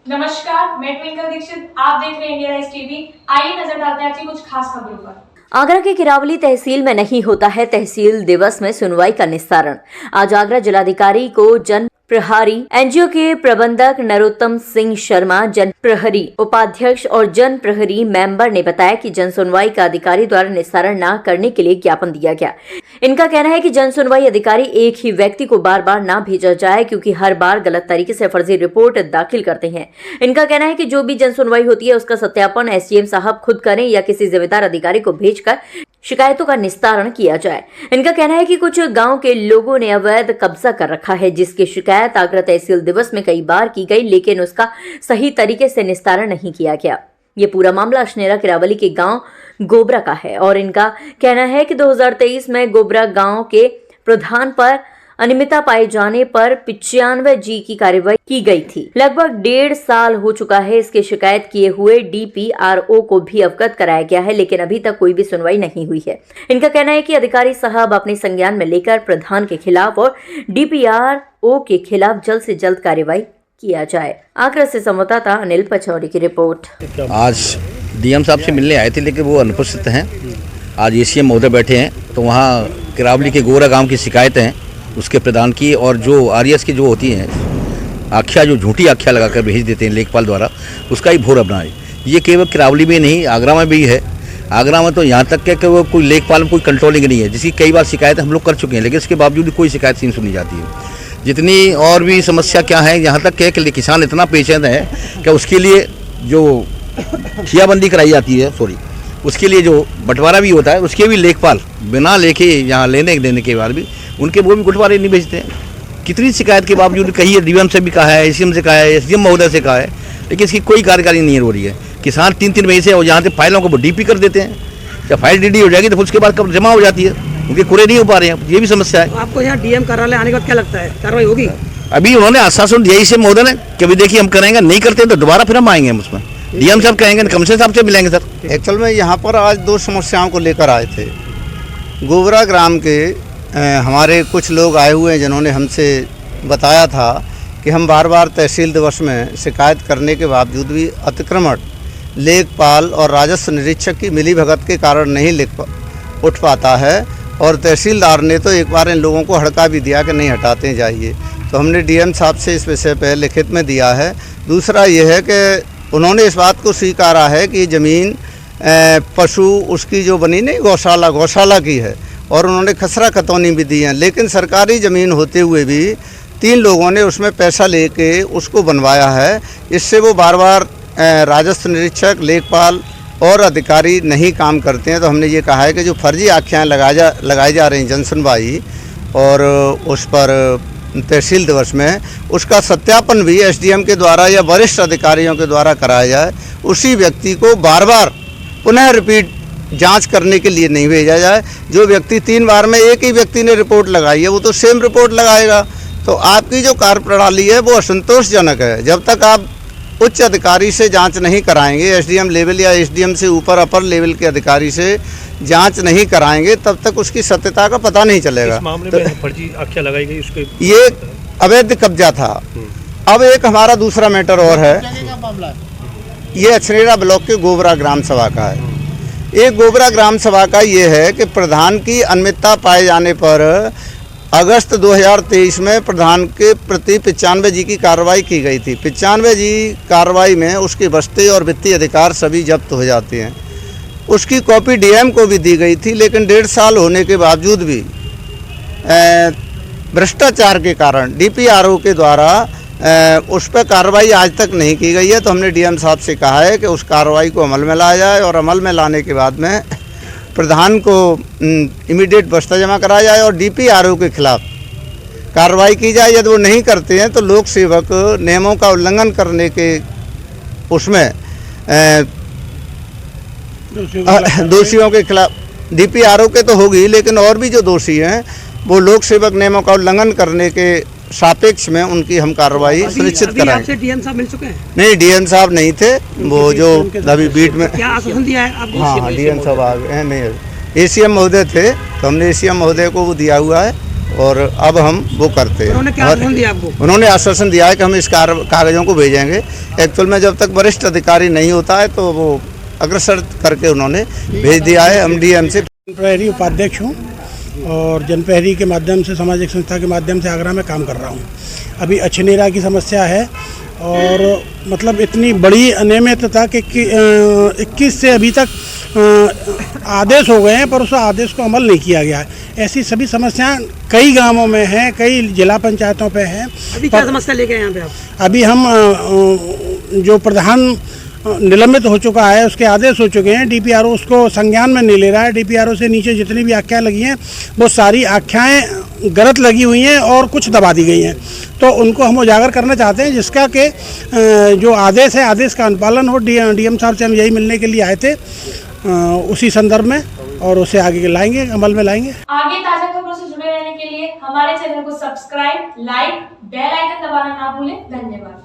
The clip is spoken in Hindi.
नमस्कार, मैं ट्विंकल दीक्षित। आप देख रहे हैं इंडिया राइज टीवी। आइए नजर डालते हैं आज की कुछ खास खबरों पर। आगरा के किरावली तहसील में नहीं होता है तहसील दिवस में सुनवाई का निस्तारण। आज आगरा जिलाधिकारी को जन प्रहरी एनजीओ के प्रबंधक नरोत्तम सिंह शर्मा, जन प्रहरी उपाध्यक्ष और जन प्रहरी मेंबर ने बताया कि जन सुनवाई का अधिकारी द्वारा निस्तारण न करने के लिए ज्ञापन दिया गया। इनका कहना है कि जन सुनवाई अधिकारी एक ही व्यक्ति को बार बार न भेजा जाए, क्योंकि हर बार गलत तरीके से फर्जी रिपोर्ट दाखिल करते हैं। इनका कहना है कि जो भी जन सुनवाई होती है उसका सत्यापन एसडीएम साहब खुद करें या किसी जिम्मेदार अधिकारी को भेजकर शिकायतों का निस्तारण किया जाए। इनका कहना है कि कुछ गांव के लोगों ने अवैध कब्जा कर रखा है, जिसकी शिकायत आगरा तहसील दिवस में कई बार की गई, लेकिन उसका सही तरीके से निस्तारण नहीं किया गया। ये पूरा मामला अशनेरा किरावली के गांव गोबरा का है और इनका कहना है कि 2023 में गोबरा गांव के प्रधान पर अनियमितता पाए जाने पर 95 जी की कार्रवाई की गई थी। लगभग 1.5 साल हो चुका है। इसकी शिकायत किए हुए डीपीआरओ को भी अवगत कराया गया है, लेकिन अभी तक कोई भी सुनवाई नहीं हुई है। इनका कहना है कि अधिकारी साहब अपने संज्ञान में लेकर प्रधान के खिलाफ और डीपीआरओ के खिलाफ जल्द से जल्द कार्रवाई किया जाए। आगरा से संवाददाता अनिल पचौरी की रिपोर्ट। आज डीएम साहब से मिलने आए थे, लेकिन वो अनुपस्थित हैं। आज एसीएम महोदय बैठे हैं, तो वहाँ किरावली के गोरा गांव की शिकायतें हैं उसके प्रदान की, और जो आरएस की जो होती हैं आख्या, जो झूठी आख्या लगाकर भेज देते हैं लेखपाल द्वारा, उसका ही घोर अपना है। ये केवल किरावली में नहीं, आगरा में भी है। आगरा में तो यहाँ तक कि वो कोई लेखपाल में कोई कंट्रोलिंग नहीं है, जिसकी कई बार शिकायत हम लोग कर चुके हैं, लेकिन इसके बावजूद कोई शिकायत नहीं सुनी जाती है। जितनी और भी समस्या क्या है, यहाँ तक कि किसान इतना पेचीदा है कि उसके लिए जो खियाबंदी कराई जाती है, उसके लिए जो बंटवारा भी होता है, उसके भी लेखपाल बिना लेके यहाँ लेने देने के बाद भी उनके वो भी बंटवारे नहीं भेजते हैं। कितनी शिकायत के बावजूद कही है, डीएम से भी कहा है, एसीएम से कहा है, एसडीएम महोदय से कहा है, लेकिन इसकी कोई कार्यकारी नहीं हो रही है। किसान 3-3 महीने से और यहाँ से फाइलों को डीपी कर देते हैं। जब फाइल डीडी हो जाएगी तो उसके बाद कब जमा हो जाती है, उनके पूरे नहीं हो पा रहे हैं। ये भी समस्या है। आपको यहाँ डीएम कार्यालय आने के बाद क्या लगता है, कार्रवाई होगी? अभी उन्होंने आश्वासन दिया एसीएम महोदय ने कि अभी देखिए हम करेंगे, नहीं करते तो दोबारा फिर हम आएंगे। हम उसमें डीएम साहब कहेंगे, कमिश्नर साहब से मिलेंगे। सर एक्चुअल में यहाँ पर आज 2 समस्याओं को लेकर आए थे। गोबरा ग्राम के हमारे कुछ लोग आए हुए हैं, जिन्होंने हमसे बताया था कि हम बार बार तहसील दिवस में शिकायत करने के बावजूद भी अतिक्रमण लेखपाल और राजस्व निरीक्षक की मिलीभगत के कारण नहीं उठ पाता है, और तहसीलदार ने तो एक बार इन लोगों को हड़का भी दिया कि नहीं हटाते जाइए। तो हमने डीएम साहब से इस विषय पर लिखित में दिया है। दूसरा ये है कि उन्होंने इस बात को स्वीकारा है कि ज़मीन पशु उसकी जो बनी नहीं गौशाला की है, और उन्होंने खसरा खतौनी भी दी है, लेकिन सरकारी ज़मीन होते हुए भी 3 लोगों ने उसमें पैसा लेके उसको बनवाया है। इससे वो बार बार राजस्व निरीक्षक, लेखपाल और अधिकारी नहीं काम करते हैं। तो हमने ये कहा है कि जो फर्जी आख्याएँ लगाई जा रही हैं जन सुनवाई और उस पर तहसील दिवस में, उसका सत्यापन भी एसडीएम के द्वारा या वरिष्ठ अधिकारियों के द्वारा कराया जाए। उसी व्यक्ति को बार बार पुनः रिपीट जांच करने के लिए नहीं भेजा जाए। जो व्यक्ति 3 बार में एक ही व्यक्ति ने रिपोर्ट लगाई है, वो तो सेम रिपोर्ट लगाएगा। तो आपकी जो कार्यप्रणाली है वो असंतोषजनक है। जब तक आप उच्च अधिकारी से जांच नहीं कराएंगे, एसडीएम लेवल या एसडीएम से ऊपर अपर लेवल के अधिकारी से जांच नहीं कराएंगे, तब तक उसकी सत्यता का पता नहीं चलेगा। इस मामले में फर्जी आख्या लगाई गई, उसके ये अवैध कब्जा था। अब एक हमारा दूसरा मैटर और है, ये अछनेरा ब्लॉक के गोबरा ग्राम सभा का है। एक गोबरा ग्राम सभा का ये है कि प्रधान की अनियमितता पाए जाने पर अगस्त 2023 में प्रधान के प्रति 95 जी की कार्रवाई की गई थी। 95 जी कार्रवाई में उसके बस्ते और वित्तीय अधिकार सभी जब्त हो जाते हैं। उसकी कॉपी डीएम को भी दी गई थी, लेकिन 1.5 साल होने के बावजूद भी भ्रष्टाचार के कारण डीपीआरओ के द्वारा उस पर कार्रवाई आज तक नहीं की गई है। तो हमने डीएम साहब से कहा है कि उस कार्रवाई को अमल में लाया जाए, और अमल में लाने के बाद में प्रधान को इमीडिएट बस्ता जमा कराया जाए और डीपीआरओ के खिलाफ कार्रवाई की जाए। यदि वो नहीं करते हैं तो लोक सेवक नियमों का उल्लंघन करने के उसमें दोषियों के खिलाफ डीपीआरओ के तो होगी, लेकिन और भी जो दोषी हैं वो लोक सेवक नियमों का उल्लंघन करने के सापेक्ष में उनकी हम कार्रवाई सुनिश्चित कराएं। आपसे डीएम साहब मिल चुके हैं? नहीं, डीएम साहब नहीं थे, वो जो अभी बीट में क्या आश्वासन दिया है आपको? हाँ, डीएम साहब आ गए हैं। नहीं, एसीएम महोदय थे, तो हमने एसीएम महोदय को वो दिया हुआ है और अब हम वो करते उन्होंने क्या हैं। आश्वासन दिया आपको? उन्होंने आश्वासन दिया है कि हम इस कागजों को भेजेंगे। एक्चुअल में जब तक वरिष्ठ अधिकारी नहीं होता है तो वो अग्रसर करके उन्होंने भेज दिया है। हम डीएम से जनप्रहरी उपाध्यक्ष हूँ और जनप्रहरी के माध्यम से सामाजिक संस्था के माध्यम से आगरा में काम कर रहा हूँ। अभी अछनेरा की समस्या है और मतलब इतनी बड़ी अनियमितता कि 21 से अभी तक आदेश हो गए हैं पर उस आदेश को अमल नहीं किया गया है। ऐसी सभी समस्याएं कई गांवों में हैं, कई जिला पंचायतों पे हैं। अभी क्या समस्या लेके आए यहाँ पे आप? अभी हम जो प्रधान निलंबित हो चुका है उसके आदेश हो चुके हैं। डीपीआरओ उसको संज्ञान में नहीं ले रहा है। डीपीआरओ से नीचे जितनी भी आख्याएँ लगी हैं वो सारी आख्याएँ गलत लगी हुई हैं और कुछ दबा दी गई हैं। तो उनको हम उजागर करना चाहते हैं जिसका कि जो आदेश है आदेश का अनुपालन हो। डीएम साहब से हम यही मिलने के लिए आए थे उसी संदर्भ में और उसे आगे लाएंगे, अमल में लाएंगे। आगे ताजा खबरों से जुड़े रहने के लिए हमारे चैनल को सब्सक्राइब, लाइक, बेल आइकन दबाना ना भूलें। धन्यवाद।